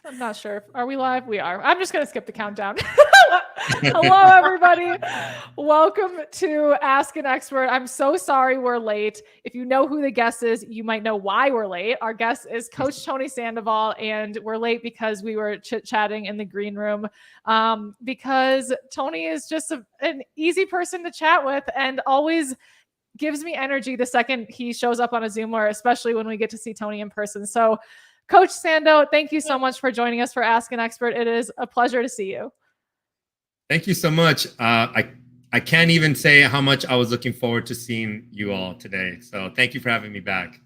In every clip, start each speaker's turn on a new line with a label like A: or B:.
A: I'm not sure. Are we live? We are. I'm just going to skip the countdown. Hello, everybody. Welcome to Ask an Expert. I'm so sorry we're late. If you know who the guest is, you might know why we're late. Our guest is Coach Tony Sandoval, and we're late because we were chit-chatting in the green room because Tony is just an easy person to chat with and always gives me energy the second he shows up on a Zoom, or especially when we get to see Tony in person. So Coach Sando, thank you so much for joining us for Ask an Expert. It is a pleasure to see you.
B: Thank you so much. I can't even say how much I was looking forward to seeing you all today. So thank you for having me back.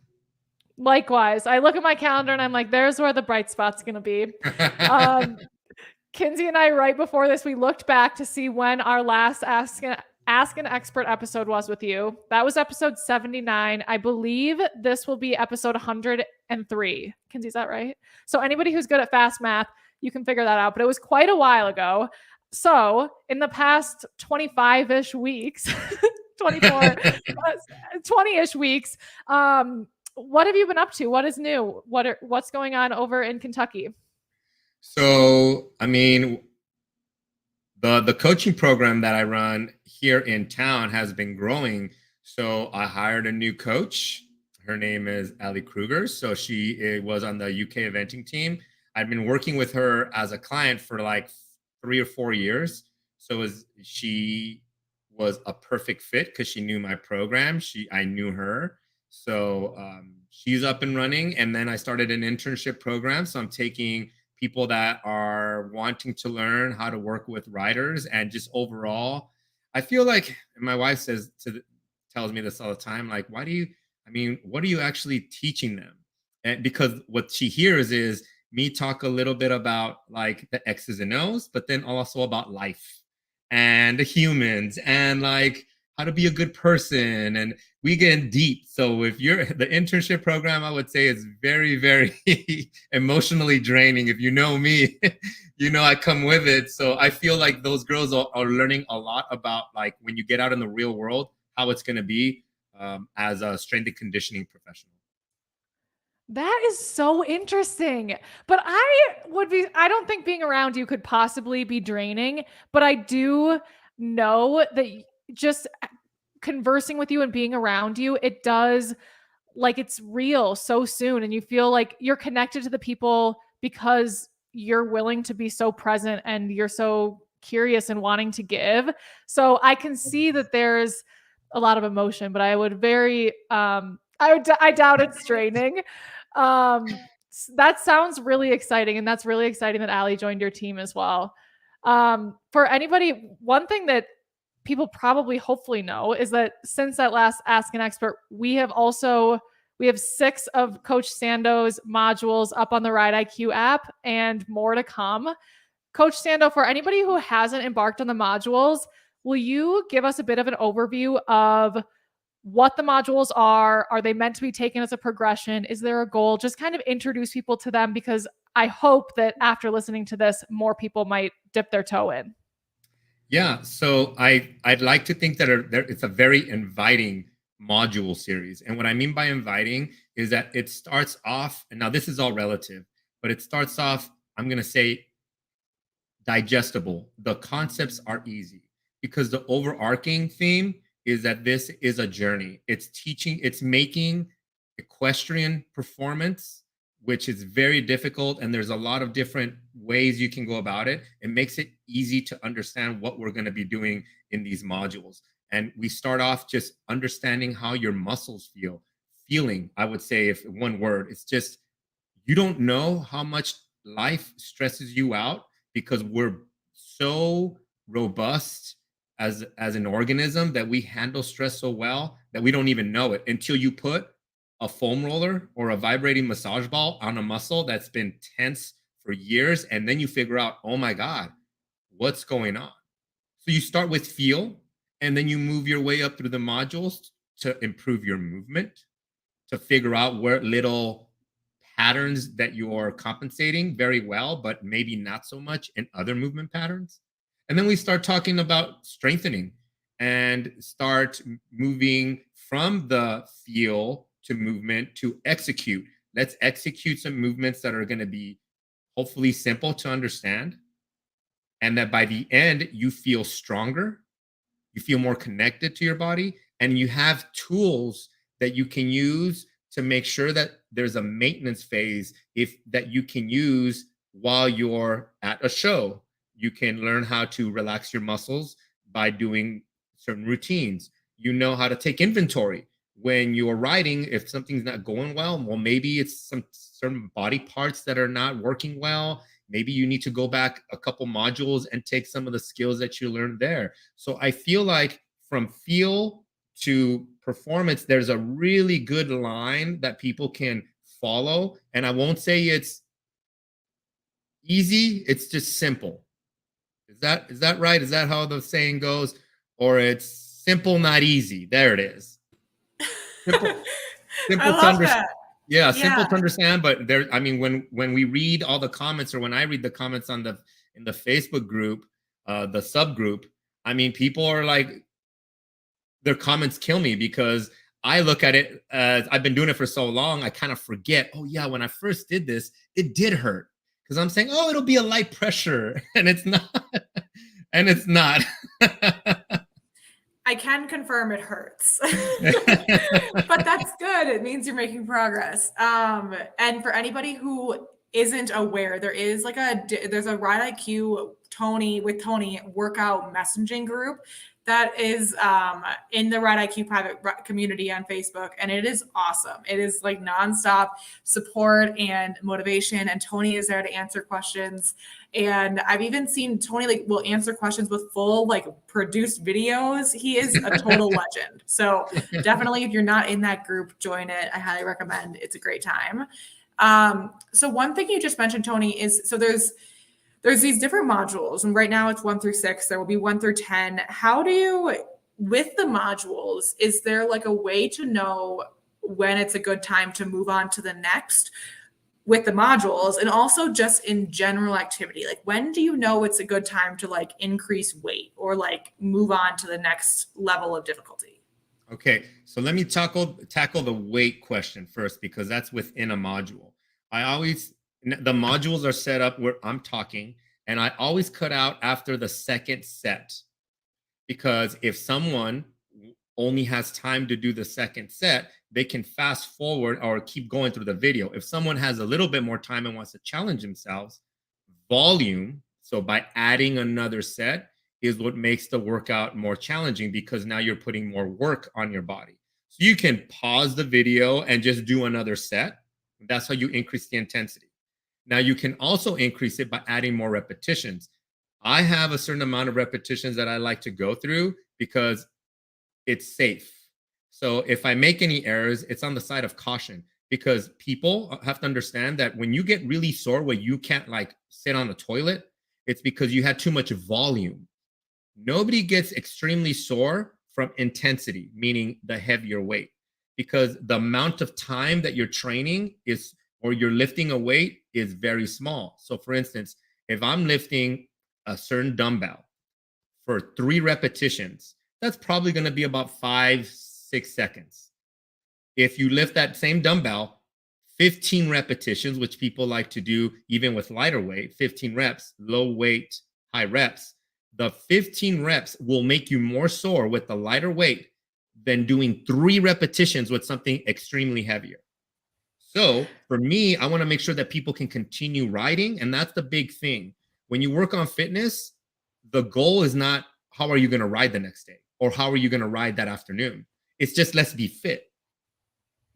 A: Likewise. I look at my calendar and I'm like, there's where the bright spot's going to be. Kinsey and I, right before this, we looked back to see when our last Ask an Expert episode was with you. That was episode 79. I believe this will be episode 103. Kinsey, is that right? So anybody who's good at fast math, you can figure that out. But it was quite a while ago. So in the past 25-ish weeks, 24, 20-ish weeks, what have you been up to? What is new? What's going on over in Kentucky?
B: So, I mean, the coaching program that I run here in town has been growing. So I hired a new coach. Her name is Ali Kruger. So she was on the UK eventing team. I've been working with her as a client for like 3 or 4 years. So she was a perfect fit because she knew my program. I knew her. So she's up and running. And then I started an internship program. So I'm taking people that are wanting to learn how to work with riders, and just overall, I feel like, and my wife tells me this all the time, like, what are you actually teaching them? And because what she hears is me talk a little bit about like the X's and O's, but then also about life and the humans and like how to be a good person, and we get deep. So if you're the internship program, I would say is very, very emotionally draining. If you know me, you know I come with it. So I feel like those girls are learning a lot about like when you get out in the real world, how it's going to be as a strength and conditioning professional.
A: That is so interesting. But I don't think being around you could possibly be draining, but I do know that just conversing with you and being around you, it does, like, it's real so soon, and you feel like you're connected to the people because you're willing to be so present and you're so curious and wanting to give. So I can see that there's a lot of emotion, but I doubt it's draining. That sounds really exciting, and that's really exciting that Ali joined your team as well. For anybody, one thing that people probably hopefully know is that since that last Ask an Expert, we have 6 of Coach Sando's modules up on the Ride IQ app and more to come. Coach Sando, for anybody who hasn't embarked on the modules, will you give us a bit of an overview of what the modules are? Are they meant to be taken as a progression? Is there a goal? Just kind of introduce people to them, because I hope that after listening to this, more people might dip their toe in.
B: Yeah, so I'd like to think that it's a very inviting module series. And what I mean by inviting is that it starts off, and now this is all relative, but it starts off, I'm going to say, digestible. The concepts are easy because the overarching theme is that this is a journey. It's making equestrian performance, which is very difficult, and there's a lot of different ways you can go about it. It makes it easy to understand what we're going to be doing in these modules. And we start off just understanding how your muscles feel. Feeling, I would say, if one word, it's just, you don't know how much life stresses you out because we're so robust as an organism that we handle stress so well that we don't even know it until you put a foam roller or a vibrating massage ball on a muscle that's been tense for years, and then you figure out, oh my God, what's going on? So you start with feel, and then you move your way up through the modules to improve your movement, to figure out where little patterns that you are compensating very well, but maybe not so much in other movement patterns. And then we start talking about strengthening and start moving from the feel to movement to execute. Let's execute some movements that are going to be hopefully simple to understand, and that by the end you feel stronger, you feel more connected to your body, and you have tools that you can use to make sure that there's a maintenance phase if that you can use while you're at a show. You can learn how to relax your muscles by doing certain routines. You know how to take inventory when you're riding. If something's not going well, maybe it's some certain body parts that are not working well. Maybe you need to go back a couple modules and take some of the skills that you learned there. So I feel like from feel to performance, there's a really good line that people can follow. And I won't say it's easy, it's just simple. Is that right? Is that how the saying goes? Or it's simple, not easy. There it is. Simple,
C: I
B: simple to
C: love
B: understand.
C: that.
B: Yeah,
C: Yeah.
B: simple to understand. But there, I mean, when we read all the comments, or when I read the comments on in the Facebook group, the subgroup, I mean, people are like, their comments kill me, because I look at it as I've been doing it for so long, I kind of forget, oh yeah, when I first did this, it did hurt. Because I'm saying, oh, it'll be a light pressure, and it's not. And it's not.
C: I can confirm it hurts, but that's good. It means you're making progress. And for anybody who isn't aware, there's a Ride IQ Tony workout messaging group that is in the Ride IQ private community on Facebook, and it is awesome. It is like nonstop support and motivation, and Tony is there to answer questions. And I've even seen Tony will answer questions with full produced videos. He is a total legend. So definitely, if you're not in that group, join it. I highly recommend. It's a great time. So one thing you just mentioned, Tony, is there's these different modules, and right now it's 1 through 6. There will be 1 through 10. How do you, with the modules, is there a way to know when it's a good time to move on to the next with the modules, and also just in general activity? When do you know it's a good time to increase weight or move on to the next level of difficulty?
B: Okay, so let me tackle the weight question first, because that's within a module. The modules are set up where I'm talking, and I always cut out after the second set, because if someone only has time to do the second set, they can fast forward or keep going through the video. If someone has a little bit more time and wants to challenge themselves, volume, so by adding another set, is what makes the workout more challenging, because now you're putting more work on your body. So you can pause the video and just do another set. That's how you increase the intensity. Now you can also increase it by adding more repetitions. I have a certain amount of repetitions that I like to go through because it's safe. So if I make any errors, it's on the side of caution, because people have to understand that when you get really sore where you can't sit on the toilet, it's because you had too much volume. Nobody gets extremely sore from intensity, meaning the heavier weight, because the amount of time that you're training or you're lifting a weight is very small. So for instance, if I'm lifting a certain dumbbell for 3 repetitions, that's probably going to be about 5-6 seconds. If you lift that same dumbbell 15 repetitions, which people like to do even with lighter weight, 15 reps, low weight, high reps, the 15 reps will make you more sore with the lighter weight than doing 3 repetitions with something extremely heavier. So for me, I want to make sure that people can continue riding. And that's the big thing. When you work on fitness, the goal is not how are you going to ride the next day or how are you going to ride that afternoon. It's just, let's be fit.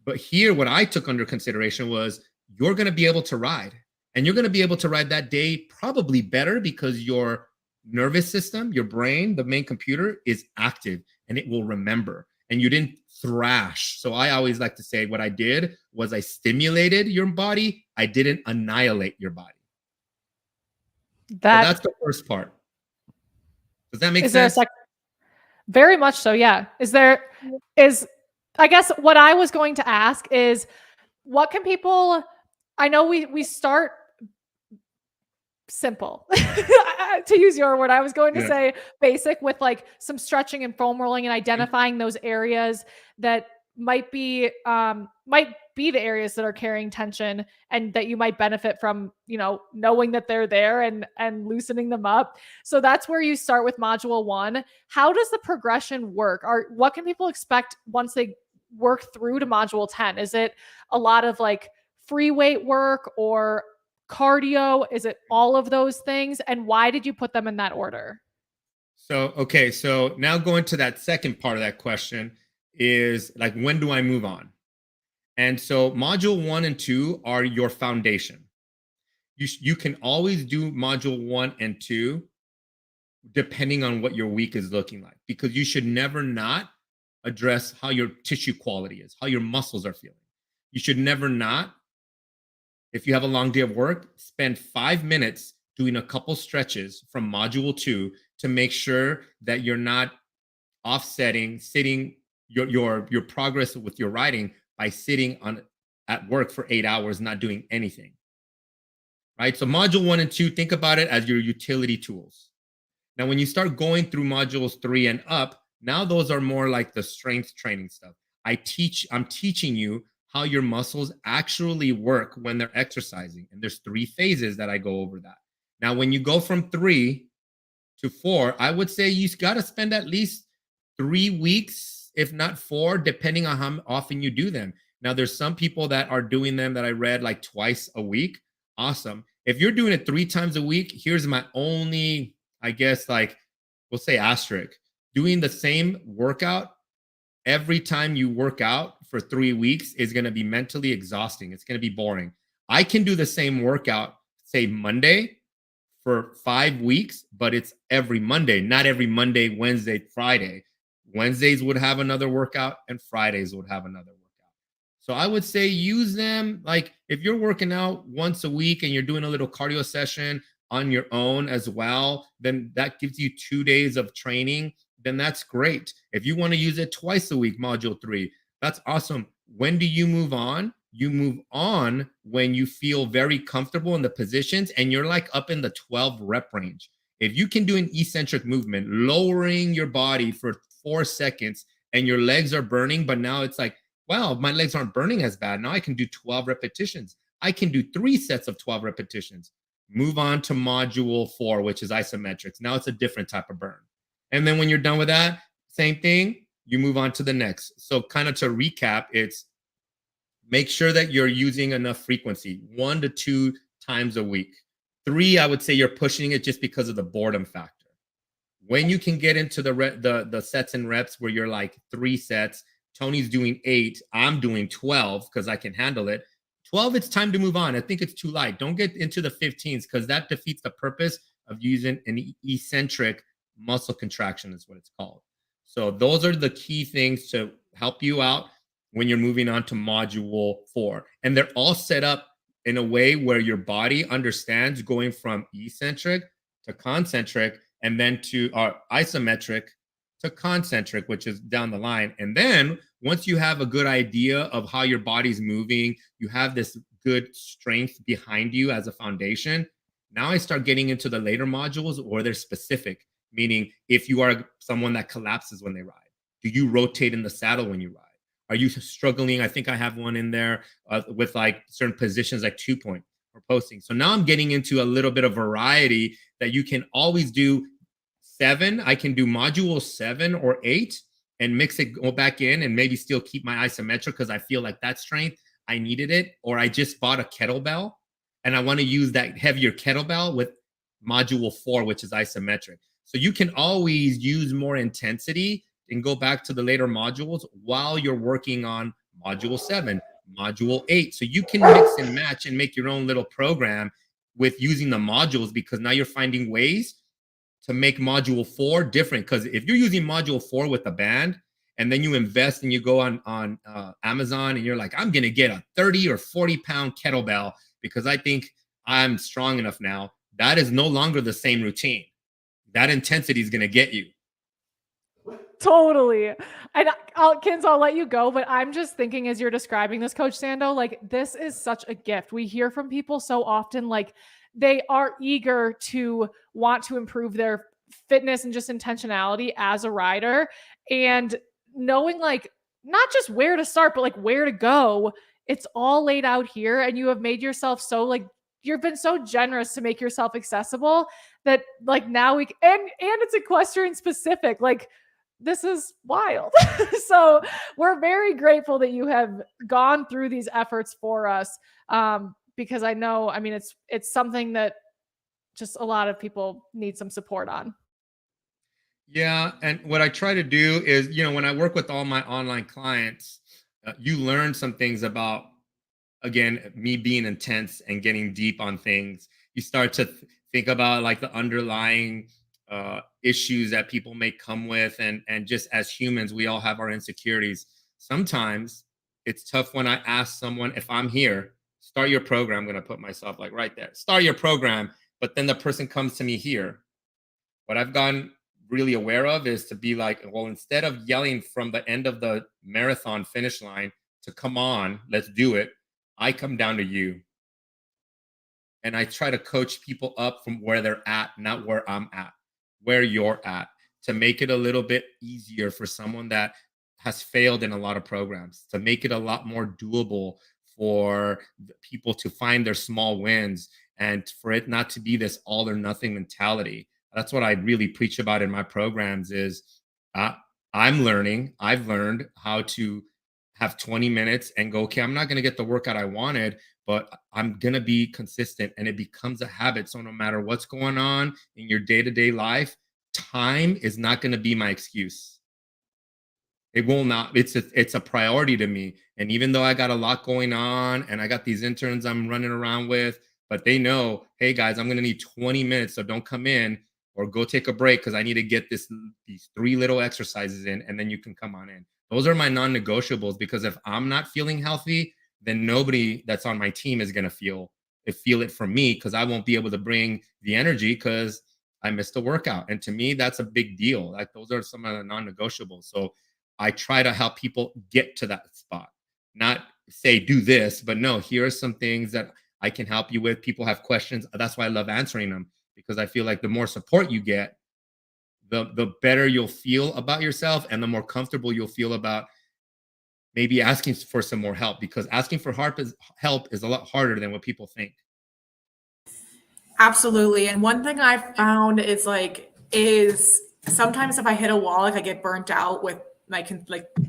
B: But here, what I took under consideration was you're going to be able to ride, and you're going to be able to ride that day probably better because your nervous system, your brain, the main computer is active and it will remember, and you didn't thrash. So I always like to say what I did was I stimulated your body. I didn't annihilate your body. So that's the first part. Does that make sense?
A: Very much so, yeah. I guess what I was going to ask is, what can people, I know we start simple, to use your word. I was going to say basic, with some stretching and foam rolling and identifying those areas that might be the areas that are carrying tension and that you might benefit from, knowing that they're there and loosening them up. So that's where you start with module 1. How does the progression work? Or what can people expect once they work through to module 10? Is it a lot of like free weight work or cardio? Is it all of those things? And why did you put them in that order?
B: So now going to that second part of that question is like, when do I move on? And so module 1 and 2 are your foundation. You can always do module 1 and 2 depending on what your week is looking like, because you should never not address how your tissue quality is, how your muscles are feeling. You should never not, if you have a long day of work, spend 5 minutes doing a couple stretches from module 2 to make sure that you're not offsetting sitting your progress with your writing by sitting at work for 8 hours not doing anything. Right? So module 1 and 2, think about it as your utility tools. Now, when you start going through modules 3 and up, now those are more like the strength training stuff. I'm teaching you how your muscles actually work when they're exercising. And there's 3 phases that I go over that. Now, when you go from 3 to 4, I would say you got to spend at least 3 weeks, if not 4, depending on how often you do them. Now, there's some people that are doing them that I read like twice a week. Awesome. If you're doing it 3 times a week, here's my only, I guess, like we'll say asterisk. Doing the same workout every time you work out for 3 weeks is going to be mentally exhausting. It's going to be boring. I can do the same workout, say Monday, for 5 weeks, but it's every Monday, not every Monday, Wednesday, Friday. Wednesdays would have another workout and Fridays would have another workout. So I would say use them. Like if you're working out once a week and you're doing a little cardio session on your own as well, then that gives you 2 days of training. Then that's great. If you want to use it twice a week, module 3, that's awesome. When do you move on? You move on when you feel very comfortable in the positions and you're like up in the 12 rep range. If you can do an eccentric movement, lowering your body for 4 seconds and your legs are burning, but now it's like, wow, my legs aren't burning as bad. Now I can do 12 repetitions. I can do 3 sets of 12 repetitions. Move on to module 4, which is isometrics. Now it's a different type of burn. And then when you're done with that, same thing, you move on to the next. So kind of to recap, it's make sure that you're using enough frequency, 1 to 2 times a week. 3, I would say you're pushing it just because of the boredom factor. When you can get into the sets and reps where you're like 3 sets, Tony's doing 8, I'm doing 12 because I can handle it. 12, it's time to move on. I think it's too light. Don't get into the 15s because that defeats the purpose of using an eccentric muscle contraction is what it's called. So those are the key things to help you out when you're moving on to module 4. And they're all set up in a way where your body understands going from eccentric to concentric and then to isometric to concentric, which is down the line. And then once you have a good idea of how your body's moving, you have this good strength behind you as a foundation. Now I start getting into the later modules where they're specific, meaning if you are someone that collapses when they ride, do you rotate in the saddle when you ride? Are you struggling? I think I have one in there with like certain positions like 2-point or posting. So now I'm getting into a little bit of variety that you can always do 7. I can do module 7 or 8 and mix it, go back in and maybe still keep my isometric because I feel like that strength, I needed it. Or I just bought a kettlebell and I want to use that heavier kettlebell with module 4, which is isometric. So you can always use more intensity and go back to the later modules while you're working on module 7, module 8. So you can mix and match and make your own little program with using the modules because now you're finding ways to make module 4 different. Because if you're using module 4 with a band and then you invest and you go on Amazon and you're like, I'm going to get a 30 or 40 pound kettlebell because I think I'm strong enough now, that is no longer the same routine. That intensity is going to get you.
A: Totally. And Kins, I'll let you go, but I'm just thinking as you're describing this, Coach Sando, like this is such a gift. We hear from people so often, like they are eager to want to improve their fitness and just intentionality as a rider, and knowing like not just where to start, but like where to go it's all laid out here, and you have made yourself so like, you've been so generous to make yourself accessible that like now and it's equestrian specific. Like, this is wild. So we're very grateful that you have gone through these efforts for us. Because I know, I mean, it's something that just a lot of people need some support on.
B: Yeah, and what I try to do is, when I work with all my online clients, you learn some things about, again, me being intense and getting deep on things. You start to think about like the underlying issues that people may come with, and just as humans, we all have our insecurities. Sometimes it's tough when I ask someone, if I'm here, start your program. I'm going to put myself like right there, start your program. But then the person comes to me here. What I've gotten really aware of is to be like, well, instead of yelling from the end of the marathon finish line to come on, let's do it, I come down to you. And I try to coach people up from where they're at, not where I'm at, where you're at, to make it a little bit easier for someone that has failed in a lot of programs, to make it a lot more doable for people to find their small wins, and for it not to be this all or nothing mentality. That's what I really preach about in my programs is uh, I've learned how to have 20 minutes and go, okay, I'm not going to get the workout I wanted, but I'm going to be consistent, and it becomes a habit. So no matter what's going on in your day-to-day life, time is not going to be my excuse. It will not. It's a priority to me. And even though I got a lot going on and I got these interns I'm running around with, but they know, hey guys, I'm going to need 20 minutes. So don't come in or go take a break because I need to get these 3 little exercises in, and then you can come on in. Those are my non-negotiables, because if I'm not feeling healthy, then nobody that's on my team is going to feel it from me, because I won't be able to bring the energy because I missed a workout. And to me, that's a big deal. Like, those are some of the non-negotiables. So I try to help people get to that spot, not say do this, but no, here are some things that I can help you with. People have questions. That's why I love answering them, because I feel like the more support you get, the better you'll feel about yourself, and the more comfortable you'll feel about maybe asking for some more help, because asking for help is a lot harder than what people think.
C: Absolutely. And one thing I've found is sometimes if I hit a wall, like I get burnt out with like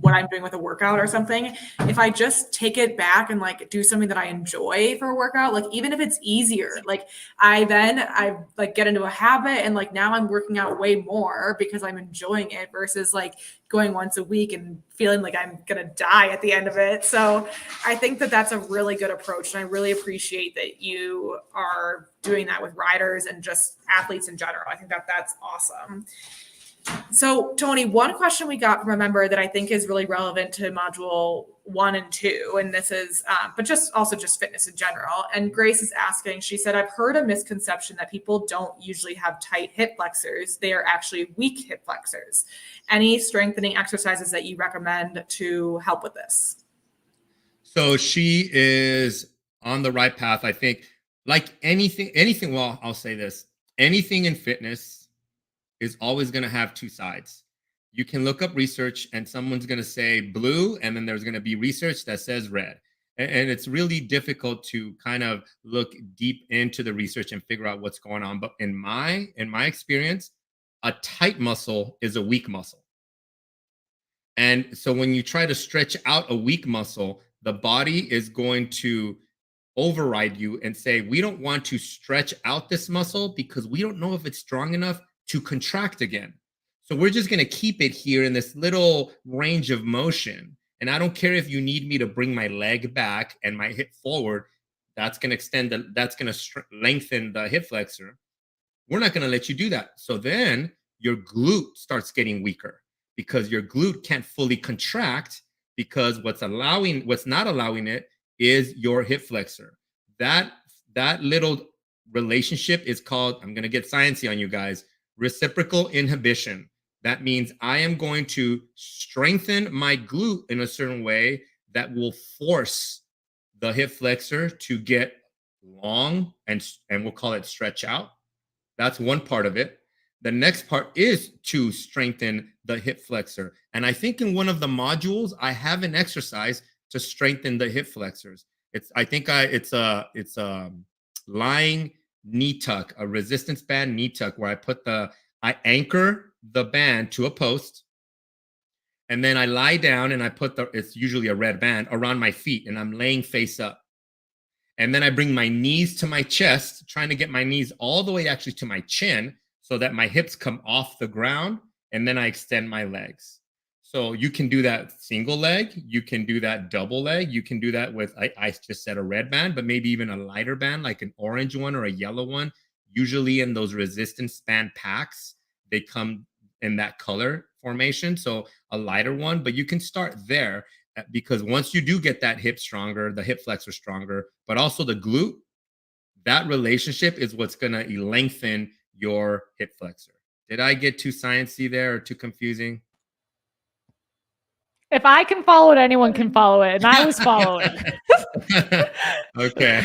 C: what I'm doing with a workout or something, if I just take it back and like do something that I enjoy for a workout, like even if it's easier, like I like get into a habit, and like now I'm working out way more because I'm enjoying it versus like going once a week and feeling like I'm going to die at the end of it. So I think that that's a really good approach. And I really appreciate that you are doing that with riders and just athletes in general. I think that that's awesome. So, Tony, one question we got from a member that I think is really relevant to module 1 and 2, and this is, but just also just fitness in general. And Grace is asking, she said, I've heard a misconception that people don't usually have tight hip flexors. They are actually weak hip flexors. Any strengthening exercises that you recommend to help with this?
B: So she is on the right path. I think, like anything, well, I'll say this, anything in fitness is always going to have 2 sides. You can look up research and someone's going to say blue, and then there's going to be research that says red. And it's really difficult to kind of look deep into the research and figure out what's going on. But in my experience, a tight muscle is a weak muscle. And so when you try to stretch out a weak muscle, the body is going to override you and say, we don't want to stretch out this muscle because we don't know if it's strong enough to contract again. So we're just going to keep it here in this little range of motion. And I don't care if you need me to bring my leg back and my hip forward. That's going to lengthen the hip flexor. We're not going to let you do that. So then your glute starts getting weaker, because your glute can't fully contract, because what's not allowing it is your hip flexor. That little relationship is called, I'm going to get sciencey on you guys, reciprocal inhibition. That means I am going to strengthen my glute in a certain way that will force the hip flexor to get long, and we'll call it stretch out. That's one part of it. The next part is to strengthen the hip flexor. And I think in one of the modules, I have an exercise to strengthen the hip flexors. It's a lying knee tuck, a resistance band knee tuck, where I anchor the band to a post, and then I lie down and I put it's usually a red band around my feet, and I'm laying face up. And then I bring my knees to my chest, trying to get my knees all the way actually to my chin so that my hips come off the ground, and then I extend my legs. So you can do that single leg, you can do that double leg, you can do that with, I just said a red band, but maybe even a lighter band, like an orange one or a yellow one. Usually in those resistance band packs, they come in that color formation. So a lighter one, but you can start there, because once you do get that hip stronger, the hip flexor stronger, but also the glute, that relationship is what's going to lengthen your hip flexor. Did I get too sciencey there or too confusing?
A: If I can follow it, anyone can follow it, and I was following.
B: Okay.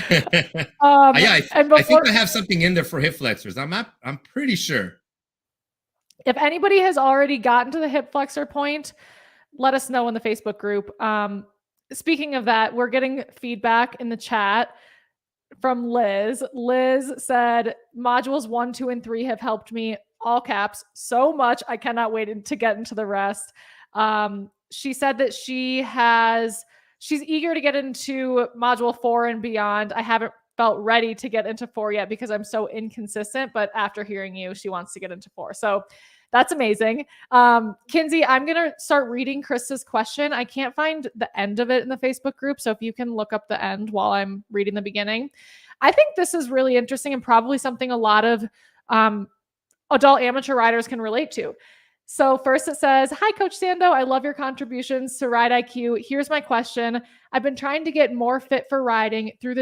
A: I
B: think I have something in there for hip flexors. I'm pretty sure.
A: If anybody has already gotten to the hip flexor point, let us know in the Facebook group. Speaking of that, we're getting feedback in the chat from Liz. Liz said, modules 1, 2, and 3 have helped me, all caps, so much. I cannot wait to get into the rest. She said that she's eager to get into module 4 and beyond. I haven't felt ready to get into 4 yet because I'm so inconsistent, but after hearing you, she wants to get into 4. So that's amazing. Kinsey, I'm going to start reading Krista's question. I can't find the end of it in the Facebook group, so if you can look up the end while I'm reading the beginning. I think this is really interesting and probably something a lot of adult amateur riders can relate to. So first it says, hi, Coach Sando. I love your contributions to Ride IQ. Here's my question. I've been trying to get more fit for riding through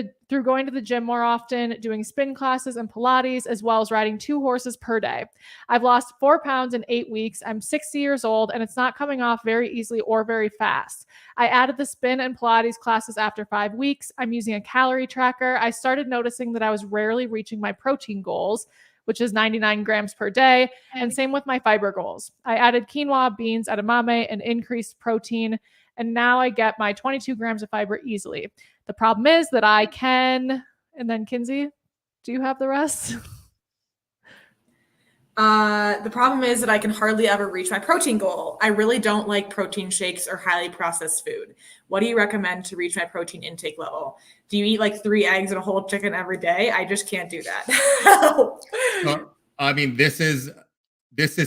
A: going to the gym more often, doing spin classes and Pilates, as well as riding 2 horses per day. I've lost 4 pounds in 8 weeks. I'm 60 years old, and it's not coming off very easily or very fast. I added the spin and Pilates classes after 5 weeks. I'm using a calorie tracker. I started noticing that I was rarely reaching my protein goals, which is 99 grams per day, and same with my fiber goals. I added quinoa, beans, edamame, and increased protein, and now I get my 22 grams of fiber easily. The problem is that I can, and then Kinsey, do you have the rest?
C: The problem is that I can hardly ever reach my protein goal. I really don't like protein shakes or highly processed food. What do you recommend to reach my protein intake level? Do you eat like 3 eggs and a whole chicken every day? I just can't do that.
B: I mean, this is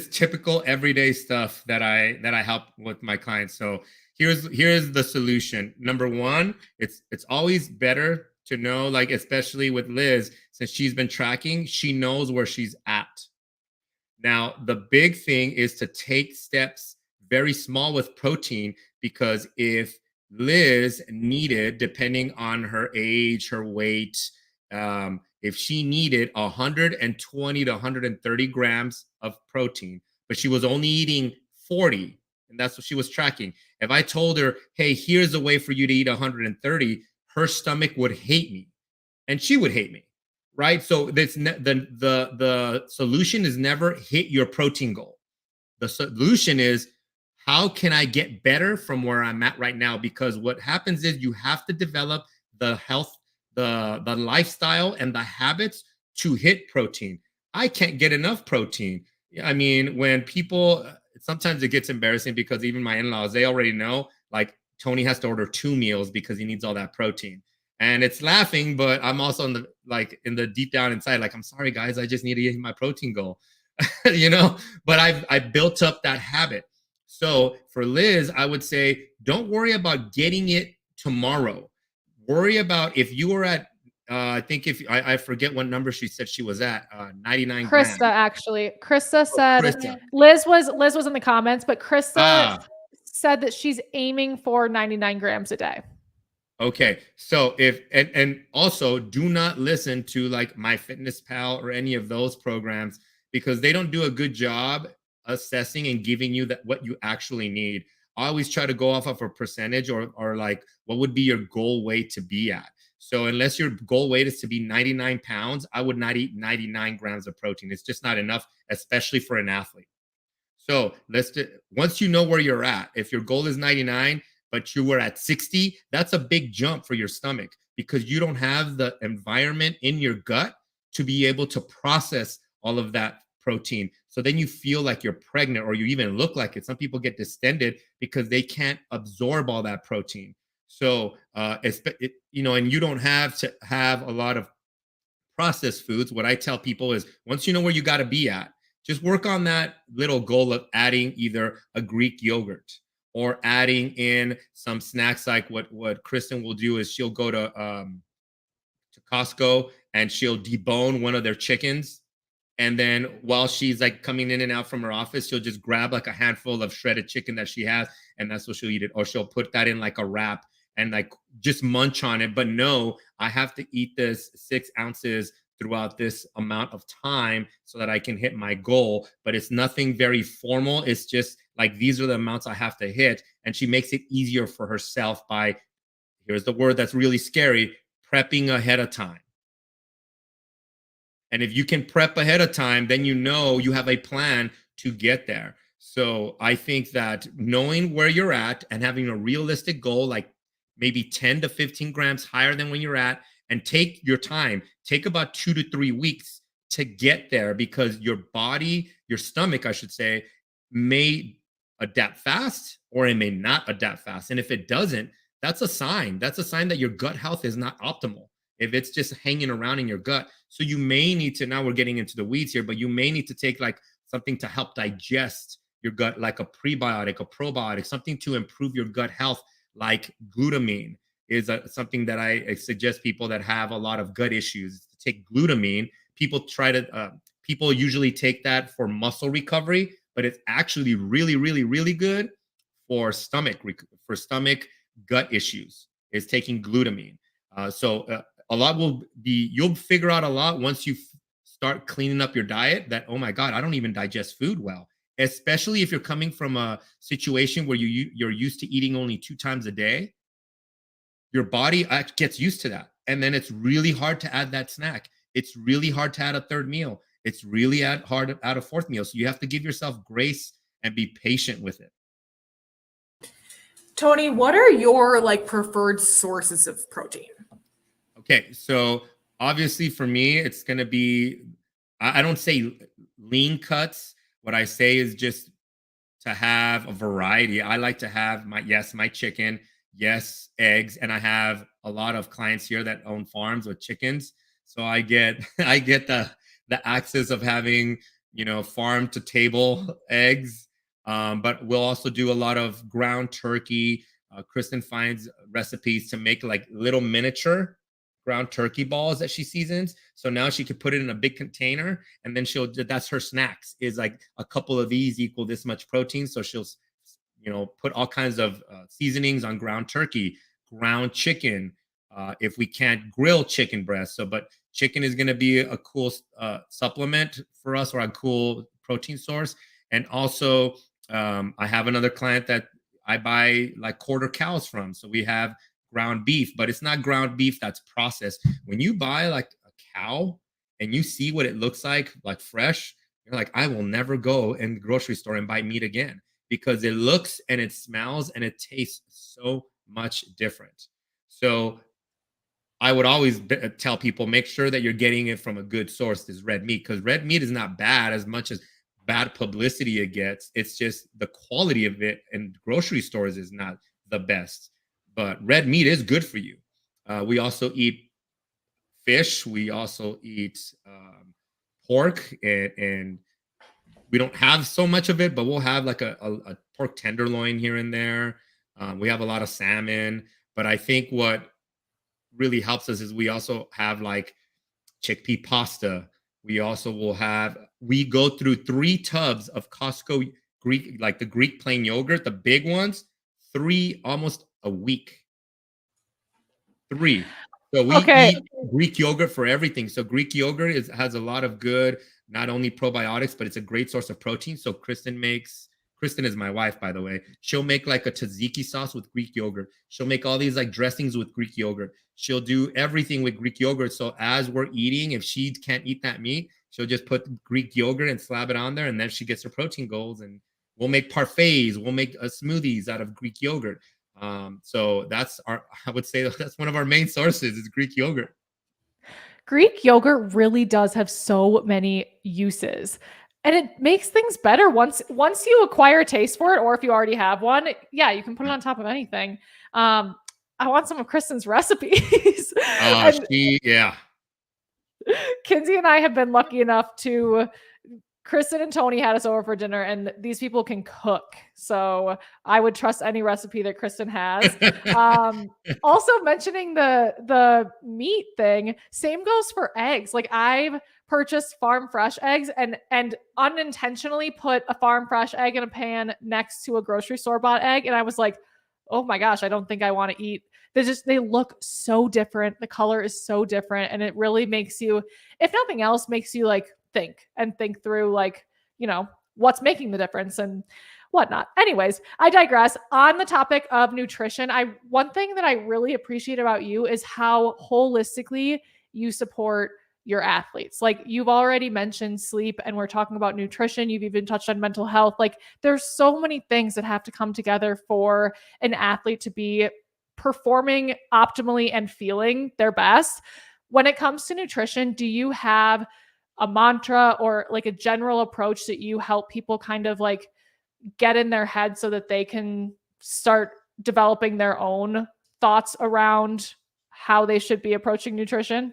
B: typical everyday stuff that I help with my clients. So here's the solution. Number 1, it's always better to know, like, especially with Liz, since she's been tracking, she knows where she's at. Now, the big thing is to take steps very small with protein, because if Liz needed, depending on her age, her weight, if she needed 120 to 130 grams of protein, but she was only eating 40, and that's what she was tracking. If I told her, hey, here's a way for you to eat 130, her stomach would hate me, and she would hate me. Right. So that's the solution is never hit your protein goal. The solution is, how can I get better from where I'm at right now? Because what happens is you have to develop the health, the lifestyle and the habits to hit protein. I can't get enough protein. I mean, when people, sometimes it gets embarrassing because even my in-laws, they already know, like, Tony has to order 2 meals because he needs all that protein. And it's laughing, but I'm also in the deep down inside, like, I'm sorry, guys, I just need to hit my protein goal, but I've built up that habit. So for Liz, I would say, don't worry about getting it tomorrow. Worry about if you were at, I think I forget what number she said she was at, 99
A: Krista,
B: grams.
A: actually. Krista said,
B: Krista.
A: Liz was in the comments, but Krista said that she's aiming for 99 grams a day.
B: Okay, so and also do not listen to like MyFitnessPal or any of those programs, because they don't do a good job assessing and giving you what you actually need. I always try to go off of a percentage or like what would be your goal weight to be at. So unless your goal weight is to be 99 pounds, I would not eat 99 grams of protein. It's just not enough, especially for an athlete. So once you know where you're at, if your goal is 99, but you were at 60, that's a big jump for your stomach because you don't have the environment in your gut to be able to process all of that protein. So then you feel like you're pregnant, or you even look like it. Some people get distended because they can't absorb all that protein. So, and you don't have to have a lot of processed foods. What I tell people is, once you know where you got to be at, just work on that little goal of adding either a Greek yogurt or adding in some snacks. Like what Kristen will do is she'll go to Costco and she'll debone one of their chickens. And then while she's like coming in and out from her office, she'll just grab like a handful of shredded chicken that she has, and that's what she'll eat it. Or she'll put that in like a wrap and like just munch on it. But no, I have to eat this 6 ounces throughout this amount of time so that I can hit my goal. But it's nothing very formal. It's just like, these are the amounts I have to hit. And she makes it easier for herself by, here's the word that's really scary, prepping ahead of time. And if you can prep ahead of time, then you know you have a plan to get there. So I think that knowing where you're at and having a realistic goal, like maybe 10 to 15 grams higher than when you're at, and take your time, take about 2 to 3 weeks to get there, because your body, your stomach, I should say, may adapt fast or it may not adapt fast. And if it doesn't, that's a sign. That's a sign that your gut health is not optimal. If it's just hanging around in your gut. So you may need to, now we're getting into the weeds here, but you may need to take like something to help digest your gut, like a prebiotic, a probiotic, something to improve your gut health, like glutamine is something that I suggest people that have a lot of gut issues to take glutamine. People usually take that for muscle recovery, but it's actually really, really, really good for stomach gut issues, is taking glutamine. A lot will be, you'll figure out a lot once you start cleaning up your diet that, oh my God, I don't even digest food well. Especially if you're coming from a situation where you're used to eating only 2 times a day. Your body gets used to that. And then it's really hard to add that snack. It's really hard to add a 3rd meal. It's really hard to add a 4th meal. So you have to give yourself grace and be patient with it.
C: Tony, what are your like preferred sources of protein?
B: Okay, so obviously for me, it's going to be, I don't say lean cuts. What I say is just to have a variety. I like to have my chicken, yes, eggs, and I have a lot of clients here that own farms with chickens. So I get the access of having, farm to table eggs. But we'll also do a lot of ground turkey. Kristen finds recipes to make like little miniature ground turkey balls that she seasons. So now she could put it in a big container, and then that's her snacks, is like a couple of these equal this much protein. So she'll, put all kinds of seasonings on ground turkey, ground chicken. If we can't grill chicken breast. But chicken is going to be a cool supplement for us, or a cool protein source. And also I have another client that I buy like quarter cows from. So we have ground beef, but it's not ground beef that's processed. When you buy like a cow and you see what it looks like fresh, you're like, I will never go in the grocery store and buy meat again, because it looks and it smells and it tastes so much different. So I would always tell people, make sure that you're getting it from a good source, this red meat, because red meat is not bad as much as bad publicity it gets. It's just the quality of it in grocery stores is not the best. But red meat is good for you. We also eat fish. We also eat pork, and we don't have so much of it, but we'll have like a pork tenderloin here and there. We have a lot of salmon, but I think what really helps us is we also have like chickpea pasta. We go through 3 tubs of Costco Greek, like the Greek plain yogurt, the big ones, 3 almost a week. 3. So we eat Greek yogurt for everything. So Greek yogurt has a lot of good, not only probiotics, but it's a great source of protein. So Kristen is my wife, by the way. She'll make like a tzatziki sauce with Greek yogurt. She'll make all these like dressings with Greek yogurt. She'll do everything with Greek yogurt. So as we're eating, if she can't eat that meat, she'll just put Greek yogurt and slab it on there, and then she gets her protein goals. And we'll make parfaits. We'll make smoothies out of Greek yogurt. So that's I would say that's one of our main sources is Greek yogurt.
A: Greek yogurt really does have so many uses. And it makes things better once you acquire a taste for it, or if you already have one, yeah, you can put it on top of anything. I want some of Kristen's recipes. And
B: Yeah.
A: Kinsey and I have been lucky enough to Kristen and Tony had us over for dinner, and these people can cook. So I would trust any recipe that Kristen has. Also mentioning the meat thing, same goes for eggs. Like I've purchased farm fresh eggs and unintentionally put a farm fresh egg in a pan next to a grocery store bought egg. And I was like, oh my gosh, I don't think I want to eat. They look so different. The color is so different. And it really makes you, if nothing else, makes you like think through like, what's making the difference and whatnot. Anyways, I digress. On the topic of nutrition, one thing that I really appreciate about you is how holistically you support your athletes. Like you've already mentioned sleep and we're talking about nutrition. You've even touched on mental health. Like there's so many things that have to come together for an athlete to be performing optimally and feeling their best. When it comes to nutrition, do you have a mantra or like a general approach that you help people kind of like get in their head so that they can start developing their own thoughts around how they should be approaching nutrition?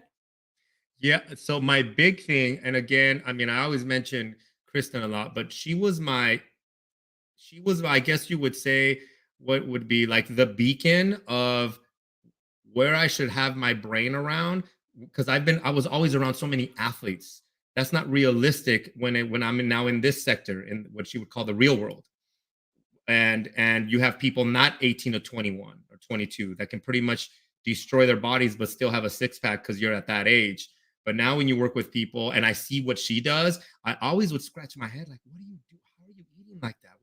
B: Yeah. So my big thing, and again, I mean, I always mention Kristen a lot, but she was, I guess you would say, what would be like the beacon of where I should have my brain around. Because I was always around so many athletes. That's not realistic when I'm now in this sector, in what she would call the real world. And you have people not 18 to 21 or 22 that can pretty much destroy their bodies but still have a six-pack because you're at that age. But now when you work with people and I see what she does, I always would scratch my head like, what do you do? How are you eating like that?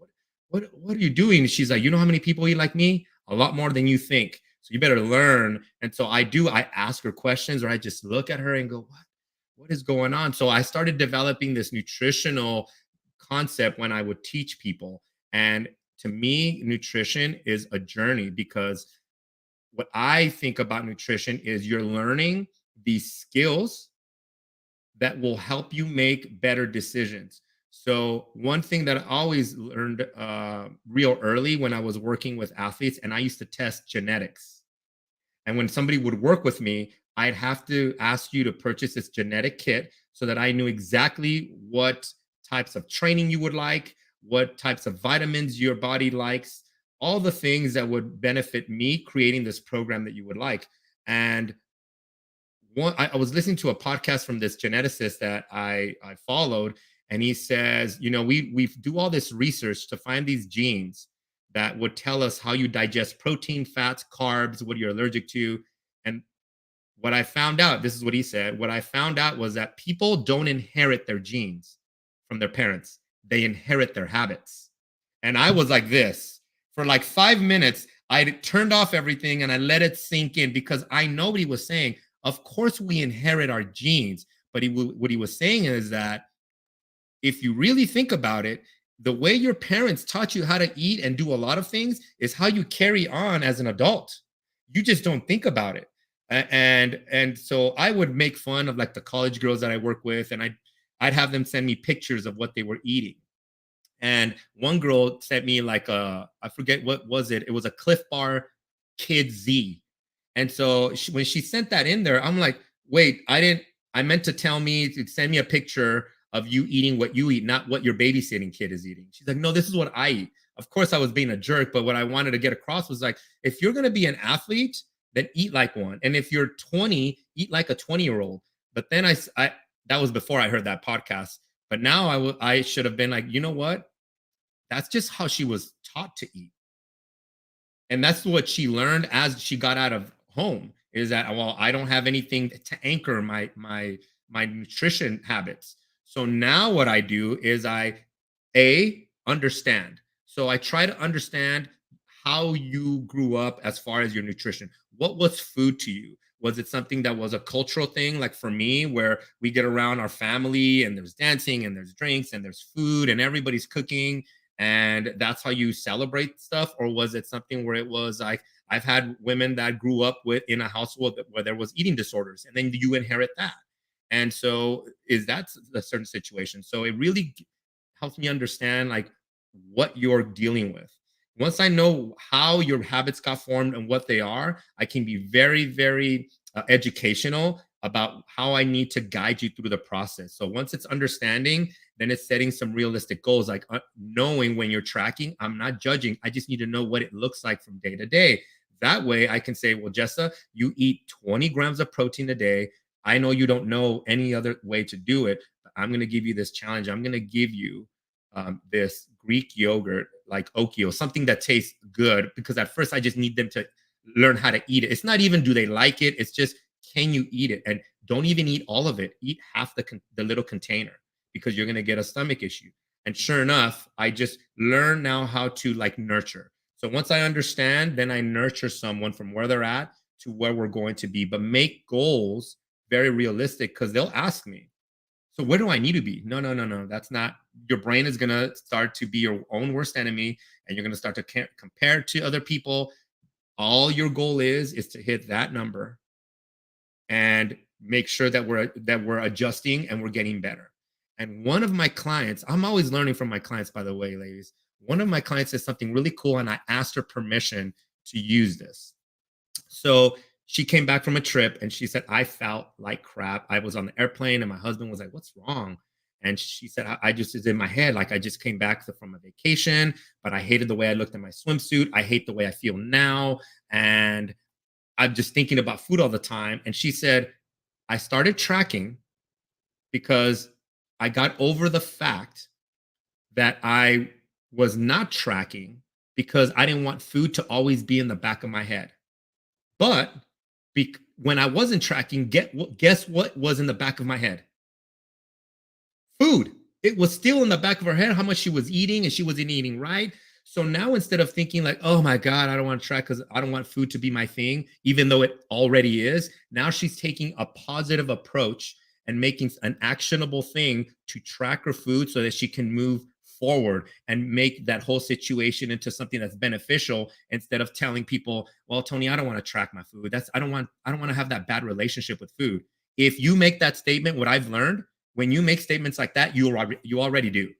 B: What are you doing? And she's like, you know how many people eat like me? A lot more than you think. So you better learn. And so I ask her questions, or I just look at her and go, what is going on? So I started developing this nutritional concept when I would teach people. And to me, nutrition is a journey, because what I think about nutrition is you're learning these skills that will help you make better decisions. So one thing that I always learned real early when I was working with athletes, and I used to test genetics. And when somebody would work with me, I'd have to ask you to purchase this genetic kit so that I knew exactly what types of training you would like, what types of vitamins your body likes, all the things that would benefit me creating this program that you would like. And I was listening to a podcast from this geneticist that I followed, and he says, we do all this research to find these genes that would tell us how you digest protein, fats, carbs, what you're allergic to. And what I found out, this is what he said, what I found out was that people don't inherit their genes from their parents. They inherit their habits. And I was like this for like 5 minutes. I turned off everything and I let it sink in, because I know what he was saying. Of course, we inherit our genes, but what he was saying is that if you really think about it, the way your parents taught you how to eat and do a lot of things is how you carry on as an adult. You just don't think about it. And so I would make fun of like the college girls that I work with, and I'd have them send me pictures of what they were eating. And one girl sent me like I forget what was it. It was a Cliff Bar Kid Z. And so when she sent that in there, I'm like, wait, I meant to send me a picture of you eating what you eat, not what your babysitting kid is eating. She's like, no, this is what I eat. Of course I was being a jerk, but what I wanted to get across was like, if you're going to be an athlete, then eat like one. And if you're 20, eat like a 20-year-old. But then I that was before I heard that podcast. But now I should have been like, you know what? That's just how she was taught to eat. And that's what she learned as she got out of home, is that, well, I don't have anything to anchor my nutrition habits. So now what I do is I understand. So I try to understand how you grew up as far as your nutrition. What was food to you? Was it something that was a cultural thing, like for me, where we get around our family and there's dancing and there's drinks and there's food and everybody's cooking? and that's how you celebrate stuff? Or was it something where it was like, I've had women that grew up in a household where there was eating disorders, and then you inherit that. And so is that a certain situation? So it really helps me understand like what you're dealing with. Once I know how your habits got formed and what they are, I can be very, very educational about how I need to guide you through the process. So once it's understanding, then it's setting some realistic goals, like knowing when you're tracking. I'm not judging. I just need to know what it looks like from day to day. That way I can say, well, Jessa, you eat 20 grams of protein a day. I know you don't know any other way to do it, but I'm going to give you this challenge. I'm going to give you this Greek yogurt, like Okio, something that tastes good, because at first I just need them to learn how to eat it. It's not even do they like it. It's just, can you eat it? And don't even eat all of it. Eat half the little container, because you're going to get a stomach issue. And sure enough, I just learn now how to like nurture. So once I understand, then I nurture someone from where they're at to where we're going to be, but make goals very realistic, because they'll ask me, so where do I need to be? No. That's not, your brain is going to start to be your own worst enemy, and you're going to start to compare to other people. All your goal is to hit that number and make sure that we're adjusting and we're getting better. And one of my clients, I'm always learning from my clients, by the way, ladies. One of my clients said something really cool, and I asked her permission to use this. So she came back from a trip and she said, I felt like crap. I was on the airplane and my husband was like, what's wrong? And she said, I just is in my head, like I just came back from a vacation, but I hated the way I looked in my swimsuit. I hate the way I feel now. And I'm just thinking about food all the time. And she said, I started tracking because I got over the fact that I was not tracking because I didn't want food to always be in the back of my head. But when I wasn't tracking, guess what was in the back of my head? Food. It was still in the back of her head how much she was eating, and she wasn't eating right. So now instead of thinking like, oh my God, I don't want to track because I don't want food to be my thing, even though it already is, now she's taking a positive approach and making an actionable thing to track her food so that she can move forward and make that whole situation into something that's beneficial, instead of telling people, well, Tony, I don't want to track my food. I don't want to have that bad relationship with food. If you make that statement, what I've learned, when you make statements like that, you already do.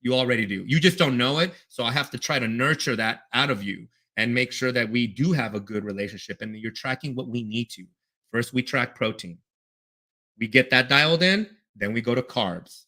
B: You already do. You just don't know it. So I have to try to nurture that out of you and make sure that we do have a good relationship and you're tracking what we need to. First, we track protein. We get that dialed in, then we go to carbs.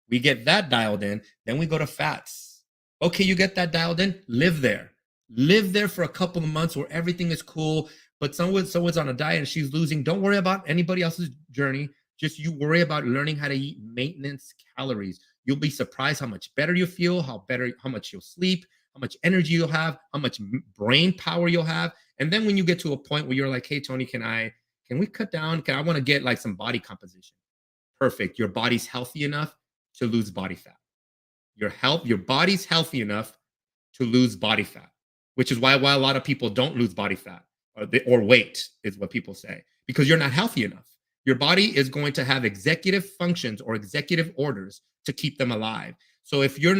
B: We get that dialed in, then we go to fats. Okay, you get that dialed in, live there. Live there for a couple of months where everything is cool, but someone's on a diet and she's losing. Don't worry about anybody else's journey. Just you worry about learning how to eat maintenance calories. You'll be surprised how much better you feel, how much you'll sleep, how much energy you'll have, how much brain power you'll have. And then when you get to a point where you're like, hey, Tony, can we cut down? I want to get like some body composition. Perfect. Your body's healthy enough to lose body fat. Your body's healthy enough to lose body fat, which is why a lot of people don't lose body fat or weight is what people say, because you're not healthy enough. Your body is going to have executive functions or executive orders to keep them alive. So if you're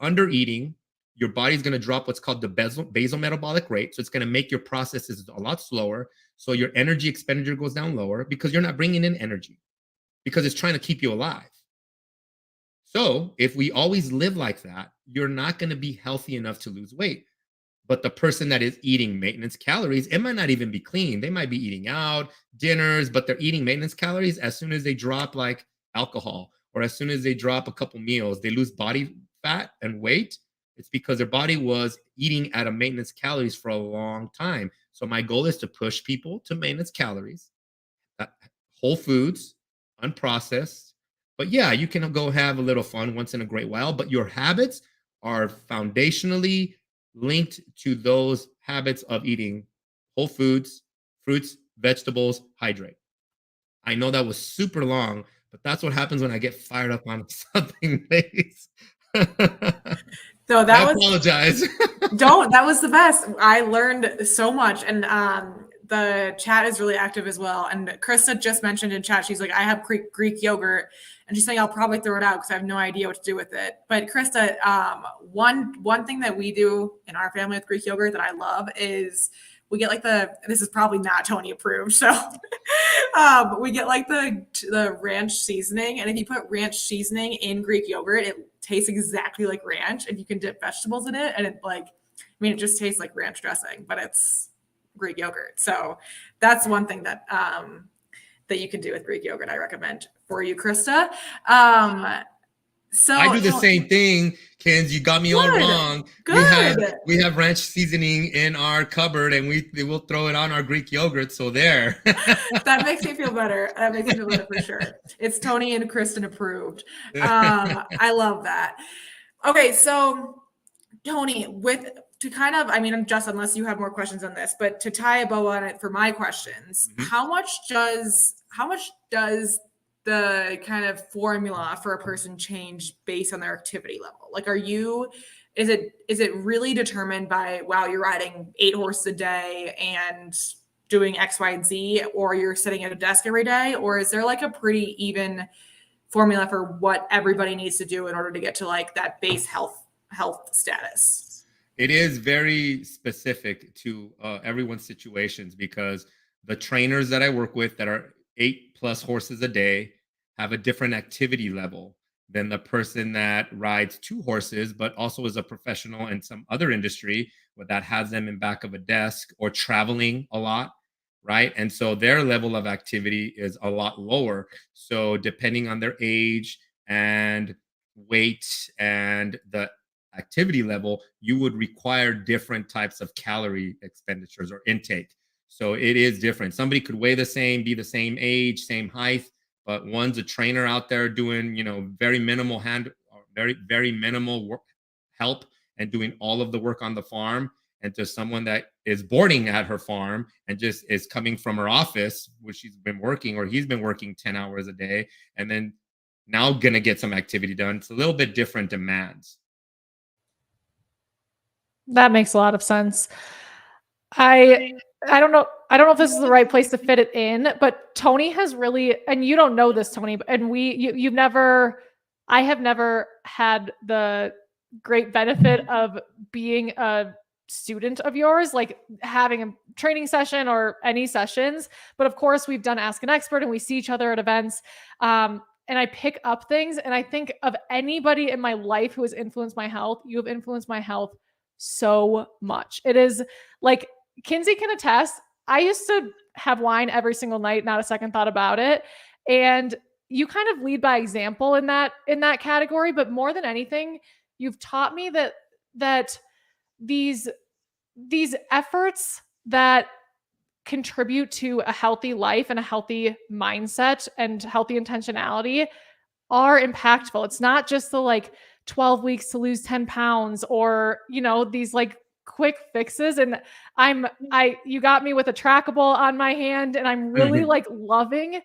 B: under eating, your body's going to drop what's called the basal metabolic rate. So it's going to make your processes a lot slower. So your energy expenditure goes down lower because you're not bringing in energy, because it's trying to keep you alive. So if we always live like that, you're not going to be healthy enough to lose weight. But the person that is eating maintenance calories, it might not even be clean. They might be eating out, dinners, but they're eating maintenance calories. As soon as they drop like alcohol, or as soon as they drop a couple meals, they lose body fat and weight. It's because their body was eating at a maintenance calories for a long time. So my goal is to push people to maintenance calories, whole foods, unprocessed. But yeah, you can go have a little fun once in a great while, but your habits are foundationally linked to those habits of eating whole foods, fruits, vegetables, hydrate. I know that was super long, but that's what happens when I get fired up on something, ladies.
C: So
B: I apologize.
C: That was the best. I learned so much. And the chat is really active as well. And Krista just mentioned in chat, she's like, I have Greek yogurt. And she's saying, I'll probably throw it out because I have no idea what to do with it. But Krista, one thing that we do in our family with Greek yogurt that I love is we get like this is probably not Tony approved. So we get like the ranch seasoning. And if you put ranch seasoning in Greek yogurt, it tastes exactly like ranch. And you can dip vegetables in it. And it just tastes like ranch dressing, but it's Greek yogurt. So that's one thing that you can do with Greek yogurt. I recommend for you, Krista. So
B: I do the same thing, Kenz. You got me all wrong.
C: Good.
B: We have ranch seasoning in our cupboard, and we will throw it on our Greek yogurt. So there.
C: That makes me feel better. That makes me feel better for sure. It's Tony and Kristen approved. I love that. Okay, so Tony, just unless you have more questions on this, but to tie a bow on it for my questions, how much does the kind of formula for a person change based on their activity level? Like, is it really determined by, wow, you're riding 8 horses a day and doing X, Y, and Z, or you're sitting at a desk every day? Or is there like a pretty even formula for what everybody needs to do in order to get to like that base health status?
B: It is very specific to everyone's situations, because the trainers that I work with that are 8+ horses a day have a different activity level than the person that rides 2 horses, but also is a professional in some other industry that has them in back of a desk or traveling a lot, right? And so their level of activity is a lot lower. So depending on their age and weight and the activity level, you would require different types of calorie expenditures or intake. So it is different. Somebody could weigh the same, be the same age, same height, but one's a trainer out there doing, very minimal very minimal work, help, and doing all of the work on the farm, and to someone that is boarding at her farm and just is coming from her office, where she's been working, or he's been working 10 hours a day, and then now gonna get some activity done. It's a little bit different demands.
A: That makes a lot of sense. I don't know if this is the right place to fit it in, but Tony has really, and you don't know this, Tony, and I have never had the great benefit of being a student of yours, like having a training session or any sessions. But of course, we've done Ask an Expert and we see each other at events. And I pick up things, and I think of anybody in my life who has influenced my health. You have influenced my health so much. It is like, Kinsey can attest, I used to have wine every single night, not a second thought about it. And you kind of lead by example in that category. But more than anything, you've taught me that these efforts that contribute to a healthy life and a healthy mindset and healthy intentionality are impactful. It's not just the 12 weeks to lose 10 pounds or, these quick fixes. And you got me with a trackable on my hand, and I'm really loving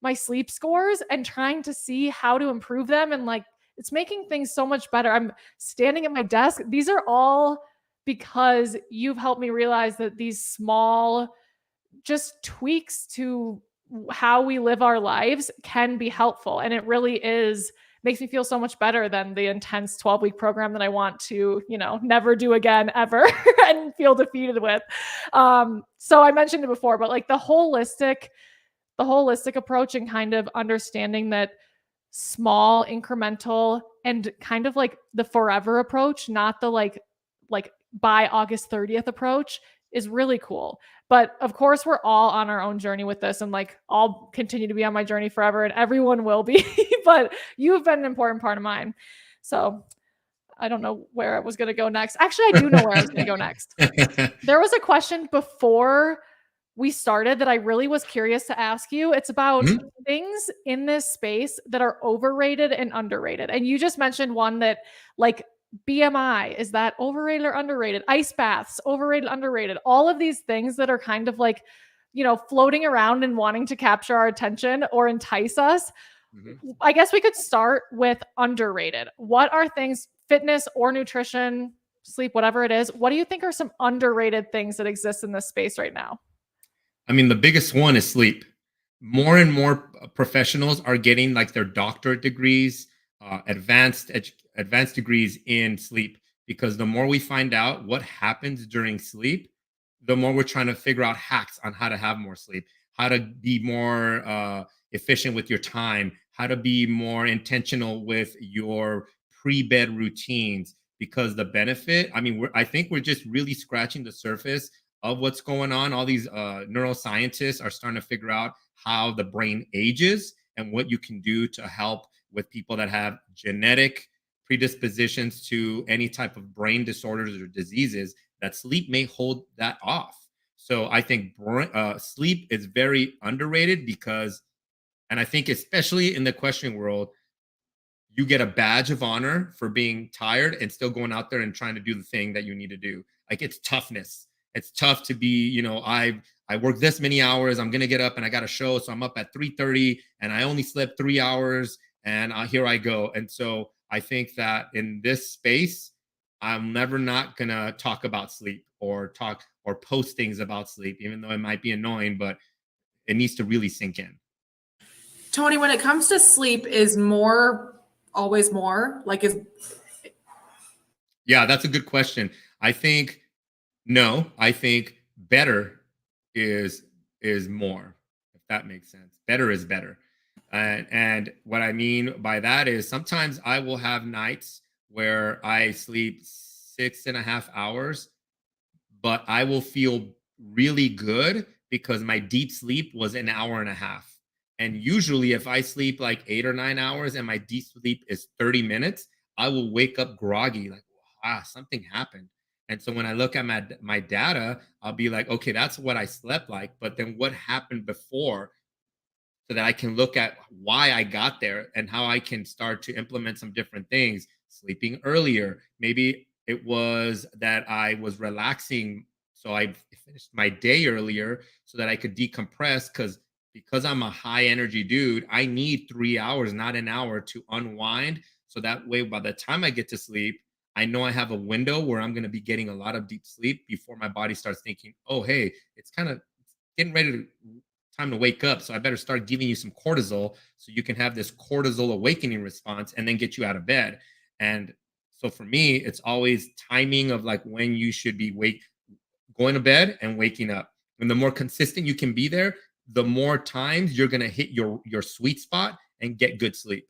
A: my sleep scores and trying to see how to improve them. And it's making things so much better. I'm standing at my desk. These are all because you've helped me realize that these small just tweaks to how we live our lives can be helpful. And it really makes me feel so much better than the intense 12-week program that I want to, never do again ever and feel defeated with. So I mentioned it before, but the holistic approach and kind of understanding that small, incremental, and kind of the forever approach, not the by August 30th approach, is really cool. But of course, we're all on our own journey with this, and I'll continue to be on my journey forever, and everyone will be. But you've been an important part of mine. So I don't know where I was going to go next. Actually, I do know where I was going to go next. There was a question before we started that I really was curious to ask you. It's about things in this space that are overrated and underrated. And you just mentioned one that BMI, is that overrated or underrated? Ice baths, overrated, underrated. All of these things that are kind of floating around and wanting to capture our attention or entice us. I guess we could start with underrated. What are things, fitness or nutrition, sleep, whatever it is, what do you think are some underrated things that exist in this space right now?
B: I mean, the biggest one is sleep. More and more professionals are getting like their doctorate degrees, advanced degrees in sleep, because the more we find out what happens during sleep, the more we're trying to figure out hacks on how to have more sleep, how to be more efficient with your time, how to be more intentional with your pre-bed routines. Because the benefit, I mean, I think we're just really scratching the surface of what's going on. All these neuroscientists are starting to figure out how the brain ages and what you can do to help with people that have genetic predispositions to any type of brain disorders or diseases, that sleep may hold that off. So I think sleep is very underrated because, and I think especially in the equestrian world, you get a badge of honor for being tired and still going out there and trying to do the thing that you need to do. Like, it's toughness. It's tough to be, I work this many hours. I'm gonna get up and I got a show, so I'm up at 3:30, and I only slept 3 hours, and here I go. And so I think that in this space, I'm never not gonna talk about sleep or post things about sleep, even though it might be annoying, but it needs to really sink in.
C: Tony, when it comes to sleep, is more always more? Like,
B: Yeah, that's a good question. I think no, I think better is more, if that makes sense. Better is better. And what I mean by that is sometimes I will have nights where I sleep 6.5 hours, but I will feel really good because my deep sleep was an hour and a half. And usually, if I sleep like 8 or 9 hours and my deep sleep is 30 minutes, I will wake up groggy, like, something happened. And so when I look at my data, I'll be like, okay, that's what I slept like. But then what happened before, so that I can look at why I got there and how I can start to implement some different things. Sleeping earlier. Maybe it was that I was relaxing. So I finished my day earlier so that I could decompress, because I'm a high energy dude, I need 3 hours, not an hour, to unwind. So that way, by the time I get to sleep, I know I have a window where I'm going to be getting a lot of deep sleep before my body starts thinking, oh, hey, it's kind of getting ready to time to wake up. So I better start giving you some cortisol so you can have this cortisol awakening response and then get you out of bed. And so for me, it's always timing of like when you should be going to bed and waking up. And the more consistent you can be there, the more times you're going to hit your sweet spot and get good sleep.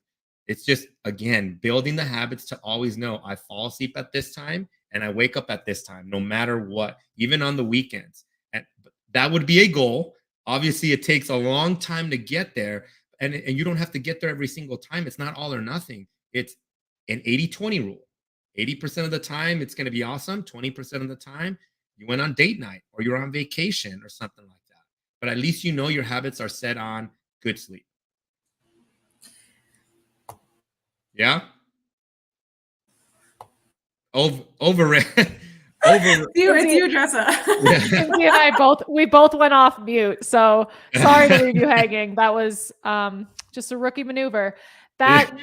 B: It's just, again, building the habits to always know I fall asleep at this time and I wake up at this time, no matter what, even on the weekends. And that would be a goal. Obviously, it takes a long time to get there, and you don't have to get there every single time. It's not all or nothing. It's an 80-20 rule. 80% of the time, it's going to be awesome. 20% of the time, you went on date night or you're on vacation or something like that. But at least you know your habits are set on good sleep. Yeah? Overrated.
C: it's you, Jessa.
A: Cynthia and I both went off mute. So sorry to leave you hanging. That was just a rookie maneuver. That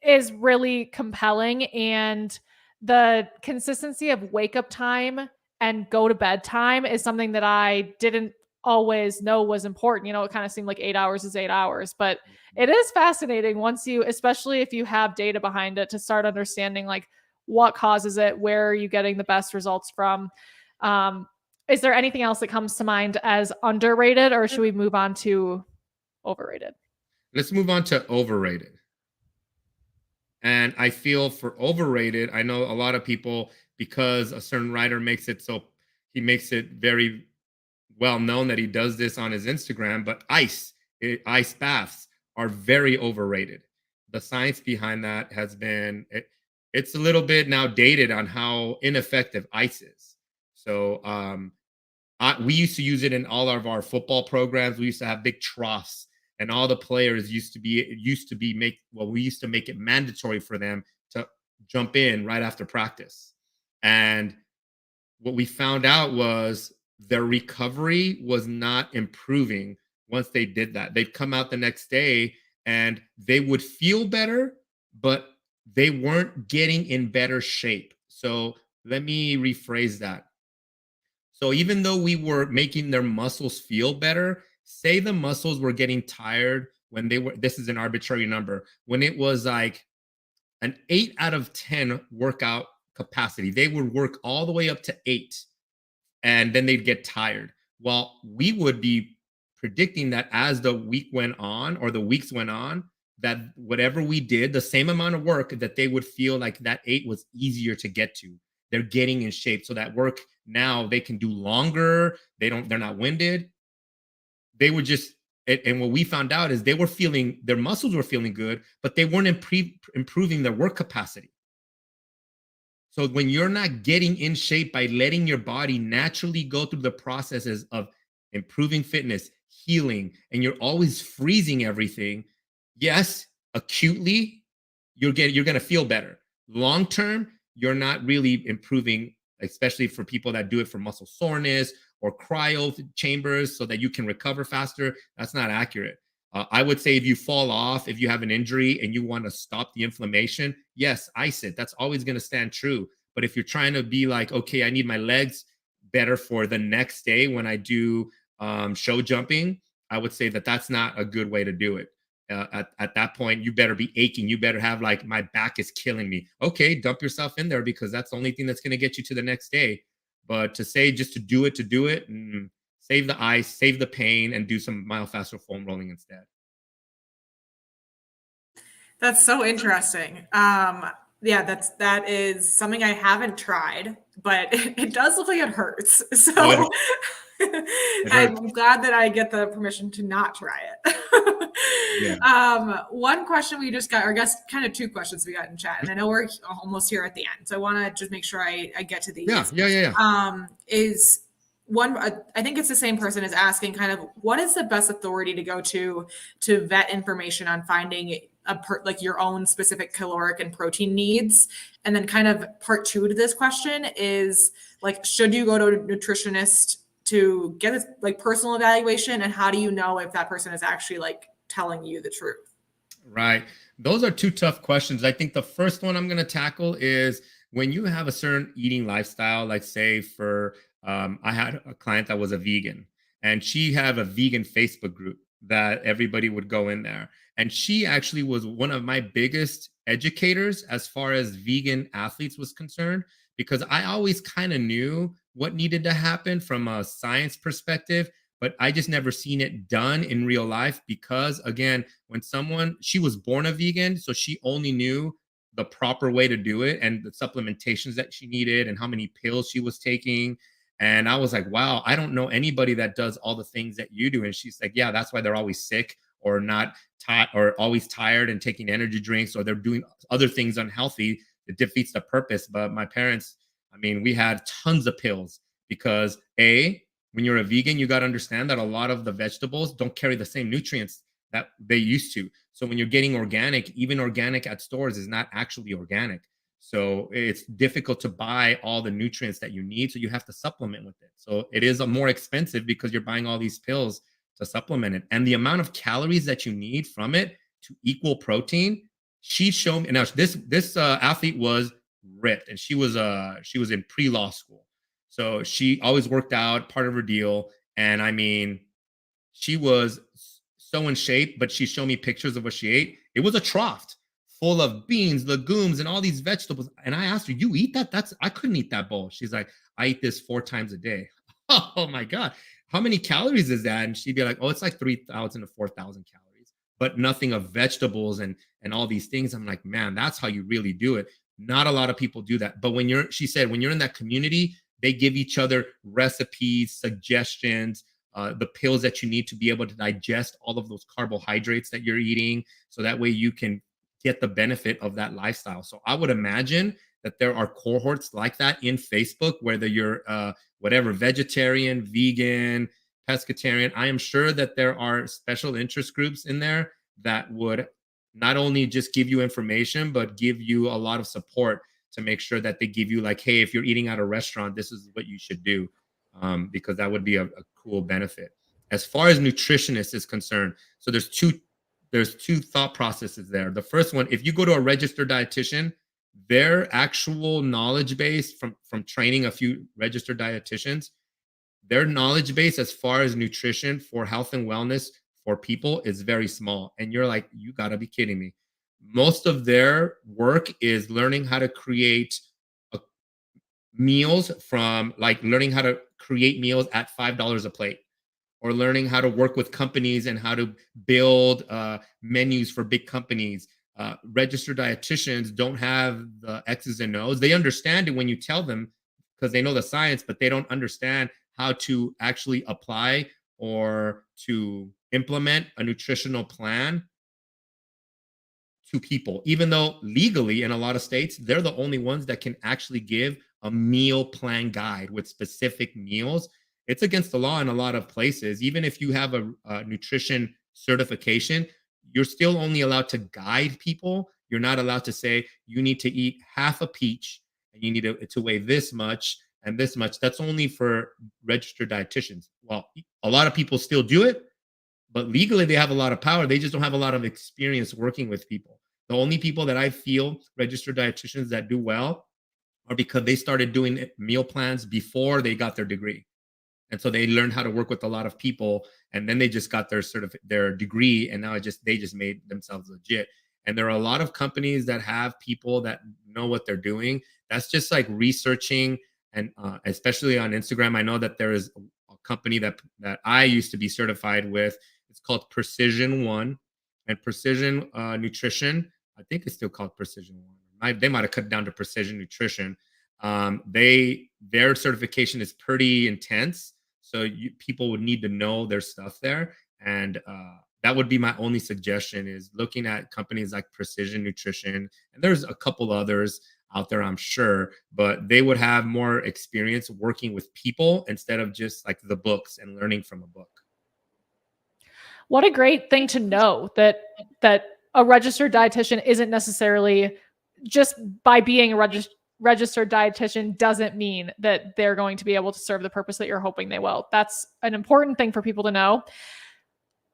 A: is really compelling. And the consistency of wake up time and go to bed time is something that I didn't always know was important. It kind of seemed like 8 hours is 8 hours, but it is fascinating once you, especially if you have data behind it, to start understanding like what causes it, where are you getting the best results from. Is there anything else that comes to mind as underrated, or should we move on to overrated?
B: Let's move on to overrated. And I feel for overrated, I know a lot of people, because a certain writer makes it so, he makes it very well known that he does this on his Instagram, but ice baths are very overrated. The science behind that has been, it's a little bit now dated on how ineffective ice is. So we used to use it in all of our football programs. We used to have big troughs, and all the players used to we used to make it mandatory for them to jump in right after practice. And what we found out was their recovery was not improving once they did that. They'd come out the next day and they would feel better, but they weren't getting in better shape. So let me rephrase that. So even though we were making their muscles feel better, say the muscles were getting tired when they were, this is an arbitrary number, when it was like an 8 out of 10 workout capacity, they would work all the way up to 8 and then they'd get tired. Well, we would be predicting that as the week went on or the weeks went on, that whatever we did, the same amount of work, that they would feel like that 8 was easier to get to. They're getting in shape. So that work now they can do longer. They're not winded. They would just, and what we found out is they were feeling, their muscles were feeling good, but they weren't improving their work capacity. So when you're not getting in shape by letting your body naturally go through the processes of improving fitness, healing, and you're always freezing everything, yes, acutely, you're going to feel better. Long term, you're not really improving, especially for people that do it for muscle soreness or cryo chambers so that you can recover faster. That's not accurate. I would say if you fall off, if you have an injury and you want to stop the inflammation, yes, ice it. That's always going to stand true. But if you're trying to be like, okay, I need my legs better for the next day when I do show jumping, I would say that that's not a good way to do it. At that point, you better be aching. You better have like, my back is killing me. Okay, dump yourself in there because that's the only thing that's going to get you to the next day. But to say just to do it, save the ice, save the pain, and do some myofascial foam rolling instead.
C: That's so interesting. Yeah, that is something I haven't tried, but it does look like it hurts. So I'm glad that I get the permission to not try it.
B: Yeah.
C: One question we just got, or I guess kind of two questions we got in chat, and I know we're almost here at the end, so I want to just make sure I get to these.
B: Yeah.
C: Is one, I think it's the same person is asking kind of what is the best authority to go to vet information on finding like your own specific caloric and protein needs. And then kind of part two to this question is like, should you go to a nutritionist to get this like personal evaluation? And how do you know if that person is actually like telling you the truth?
B: Right. Those are two tough questions. I think the first one I'm going to tackle is when you have a certain eating lifestyle, like say for, I had a client that was a vegan and she had a vegan Facebook group that everybody would go in there. And she actually was one of my biggest educators as far as vegan athletes was concerned, because I always kind of knew what needed to happen from a science perspective, but I just never seen it done in real life because, again, she was born a vegan, so she only knew the proper way to do it and the supplementations that she needed and how many pills she was taking. And I was like, wow, I don't know anybody that does all the things that you do. And she's like, yeah, that's why they're always sick or not tired or always tired and taking energy drinks, or they're doing other things unhealthy. It defeats the purpose. But my parents, I mean, we had tons of pills because when you're a vegan, you got to understand that a lot of the vegetables don't carry the same nutrients that they used to. So when you're getting organic, even organic at stores is not actually organic. So it's difficult to buy all the nutrients that you need. So you have to supplement with it. So it is more expensive because you're buying all these pills to supplement it. And the amount of calories that you need from it to equal protein, she showed me. Now this athlete was ripped, and she was in pre-law school. So she always worked out, part of her deal. And I mean, she was so in shape, but she showed me pictures of what she ate. It was a trough full of beans, legumes, and all these vegetables. And I asked her, you eat that? I couldn't eat that bowl. She's like, I eat this 4 times a day. Oh my God. How many calories is that? And she'd be like, oh, it's like 3,000 to 4,000 calories, but nothing of vegetables and all these things. I'm like, man, that's how you really do it. Not a lot of people do that. But she said, when you're in that community, they give each other recipes, suggestions, the pills that you need to be able to digest all of those carbohydrates that you're eating. So that way you can get the benefit of that lifestyle. So I would imagine that there are cohorts like that in Facebook, whether you're whatever, vegetarian, vegan, pescatarian. I am sure that there are special interest groups in there that would not only just give you information, but give you a lot of support to make sure that they give you like, hey, if you're eating at a restaurant, this is what you should do, because that would be a cool benefit. As far as nutritionist is concerned, so there's two thought processes there. The first one, if you go to a registered dietitian, their actual knowledge base from training a few registered dietitians their knowledge base as far as nutrition for health and wellness for people is very small. And you're like, you got to be kidding me. Most of their work is learning how to create meals, from like learning how to create meals at $5 a plate, or learning how to work with companies and how to build menus for big companies. Registered dietitians don't have the X's and O's. They understand it when you tell them because they know the science, but they don't understand how to actually apply or to implement a nutritional plan to people, even though legally in a lot of states, they're the only ones that can actually give a meal plan guide with specific meals. It's against the law in a lot of places. Even if you have a nutrition certification, you're still only allowed to guide people. You're not allowed to say you need to eat half a peach and you need to weigh this much and this much. That's only for registered dietitians. Well, a lot of people still do it, but legally they have a lot of power. They just don't have a lot of experience working with people. The only people that I feel registered dietitians that do well are because they started doing meal plans before they got their degree. And so they learned how to work with a lot of people, and then they just got their degree, and now they just made themselves legit. And there are a lot of companies that have people that know what they're doing. That's just like researching, and especially on Instagram, I know that there is a company that I used to be certified with. It's called Precision One, and Precision Nutrition. I think it's still called Precision One. They might have cut down to Precision Nutrition. Their certification is pretty intense, so people would need to know their stuff there. And that would be my only suggestion, is looking at companies like Precision Nutrition. And there's a couple others out there, I'm sure, but they would have more experience working with people instead of just like the books and learning from a book.
A: What a great thing to know, that a registered dietitian isn't necessarily, just by being a registered dietitian doesn't mean that they're going to be able to serve the purpose that you're hoping they will. That's an important thing for people to know.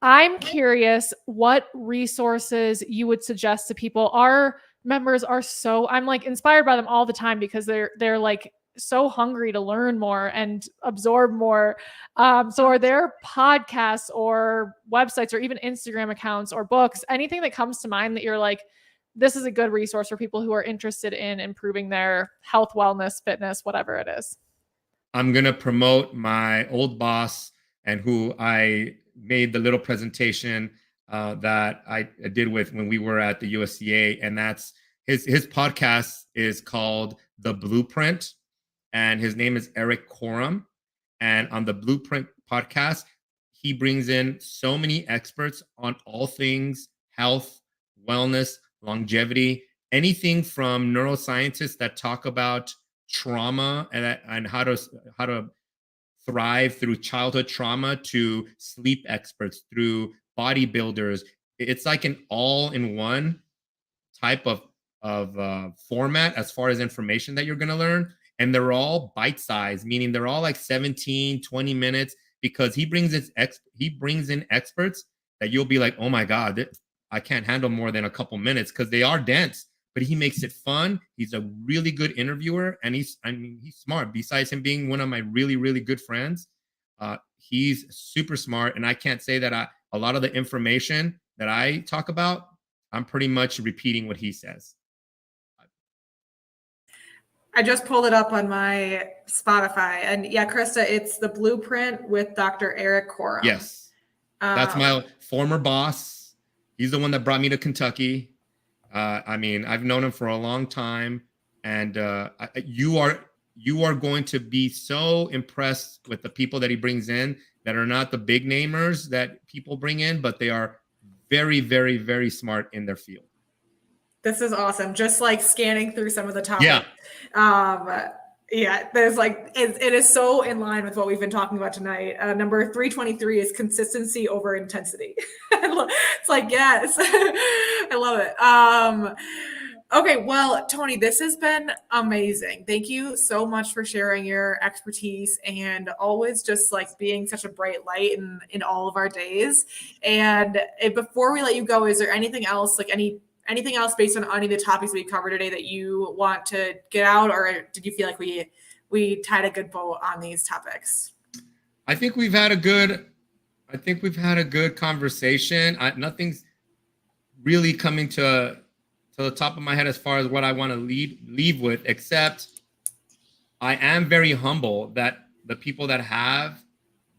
A: I'm curious what resources you would suggest to people. Our members are I'm like inspired by them all the time, because they're like so hungry to learn more and absorb more. So are there podcasts or websites or even Instagram accounts or books, anything that comes to mind that you're like, this is a good resource for people who are interested in improving their health, wellness, fitness, whatever it is?
B: I'm going to promote my old boss, and who I made the little presentation that I did with when we were at the USCA. And that's his podcast is called The Blueprint, and his name is Eric Coram. And on the Blueprint podcast, he brings in so many experts on all things health, wellness, longevity, anything from neuroscientists that talk about trauma and how to thrive through childhood trauma, to sleep experts, through bodybuilders. It's like an all-in-one type of format as far as information that you're going to learn. And they're all bite-sized, meaning they're all like 17, 20 minutes, because he brings in experts that you'll be like, oh my God, I can't handle more than a couple minutes, because they are dense, but he makes it fun. He's a really good interviewer, and he's smart. Besides him being one of my really, really good friends, he's super smart. And I can't say that a lot of the information that I talk about, I'm pretty much repeating what he says.
C: I just pulled it up on my Spotify, and yeah, Krista, it's The Blueprint with Dr. Eric Coram.
B: Yes. That's my former boss. He's the one that brought me to Kentucky. I mean, I've known him for a long time, and you are going to be so impressed with the people that he brings in, that are not the big namers that people bring in, but they are very, very, very smart in their field.
C: This is awesome. Just like scanning through some of the topics. Yeah. There's like, it is so in line with what we've been talking about tonight. Number 323 is consistency over intensity. It's like, yes, I love it. Okay. Well, Tony, this has been amazing. Thank you so much for sharing your expertise, and always just like being such a bright light in all of our days. And before we let you go, is there anything else, like anything else based on any of the topics we covered today that you want to get out, or did you feel like we tied a good bow on these topics?
B: I think we've had a good conversation. Nothing's really coming to the top of my head as far as what I want to leave with, except I am very humble that the people that have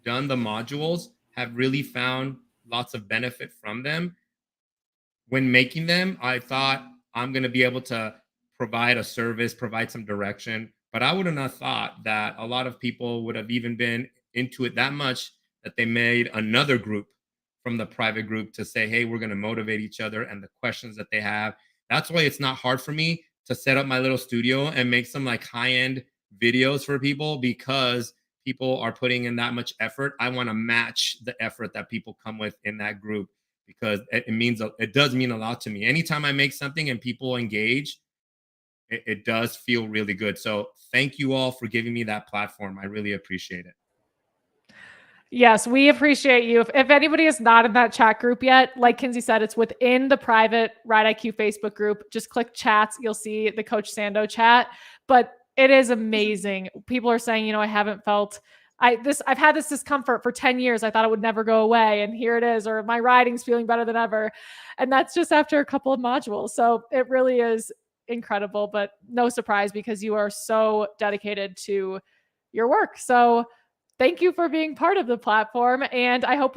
B: done the modules have really found lots of benefit from them. When making them, I thought I'm going to be able to provide a service, provide some direction, but I would have not thought that a lot of people would have even been into it that much that they made another group from the private group to say, hey, we're going to motivate each other and the questions that they have. That's why it's not hard for me to set up my little studio and make some like high-end videos for people, because people are putting in that much effort. I want to match the effort that people come with in that group, because it does mean a lot to me. Anytime I make something and people engage, it does feel really good. So thank you all for giving me that platform. I really appreciate it.
A: Yes, we appreciate you. If anybody is not in that chat group yet, like Kinsey said, it's within the private Ride IQ Facebook group. Just click chats. You'll see the Coach Sando chat. But it is amazing. People are saying, I haven't felt I've had this discomfort for 10 years. I thought it would never go away. And here it is, or my riding's feeling better than ever. And that's just after a couple of modules. So it really is incredible, but no surprise because you are so dedicated to your work. So thank you for being part of the platform. And I hope we